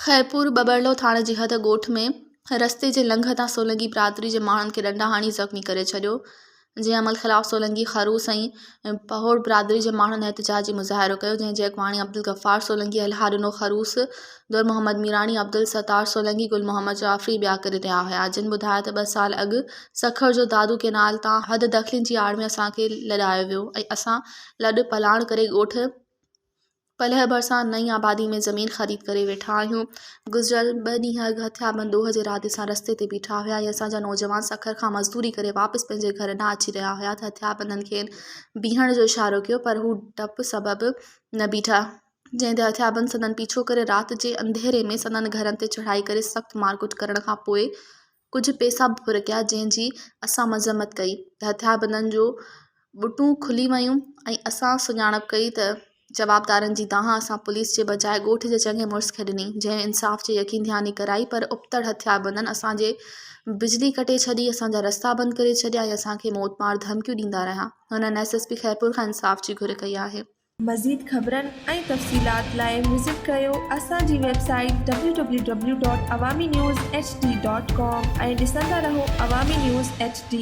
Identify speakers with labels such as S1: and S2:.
S1: खैरपुर बबरलो थाणे जी हद ॻोठ में रस्ते जे लंघतां सोलंगी बिरादरी जे माण्हुनि खे डंडा हणी ज़ख़्मी करे छॾियो। जंहिं अमल ख़िलाफ़ सोलंगी खरूस ऐं पहोड़ बिरादरी जे माण्हुनि एहतजाजी मुज़ाहिरो कयो, जंहिंजे अॻवाणी अब्दुल गफ़ार सोलंकी इलाहा ॾिनो। खरूस दुर मोहम्मद मीरानी, अब्दुल सत्तार सोलंकी, गुल मोहम्मद जाफ़री ॿिया करे रहिया हुआ, जिन ॿुधायो त 2 साल अॻु सखर जो दादू केनाल तां हद दख़लनि जी आड़ में असांखे लॾायो वियो ऐं असां लॾ पलाण करे ॻोठ पलह भरिसां नई आबादी में ज़मीन ख़रीद करे वेठा आहियूं। गुज़िरियल 2 ॾींहं अॻु हथियारबंद ॾोह जे इरादे सां रस्ते ते बीठा हुआ ऐं असांजा नौजवान सखर खां मज़दूरी करे वापसि पंहिंजे घर न अची रहिया हुआ त हथियारबंदनि खेनि बीहण जो इशारो कयो, पर हू डप सबबु न बीठा, जंहिं ते हथियारबंद संदन पीछो करे राति जे अंधेरे में संदन घरनि ते चढ़ाई करे सख़्तु मारकुट करण खां पोइ कुझु पैसा बि फुरकिया, जंहिंजी असां मज़म्मत कई त हथियारबंदनि जो बुटूं खुली वियूं ऐं असां सुञाणप कई त जवाबदारनि जी तव्हां असां पुलिस जे बजाए ॻोठ जे चङे मुड़ुस खे ॾिनी, जंहिं इंसाफ़ जी यकीन दहानी कराई, पर उबतड़ हथियारबंदनि असांजे बिजली कटे छॾी, असांजा रस्ता बंदि करे छॾिया ऐं असांखे मौतमार धमकियूं ॾींदा रहिया। हुननि SSP खैरपुर खां इंसाफ़ जी घुर कई आहे।
S2: मज़ीद ख़बरनि ऐं तफ़सीलात लाइ विज़िट कयो असांजी वेबसाइट www.awamiNewsHD.com ऐं ॾिसंदा रहो अवामी न्यूज़ HD।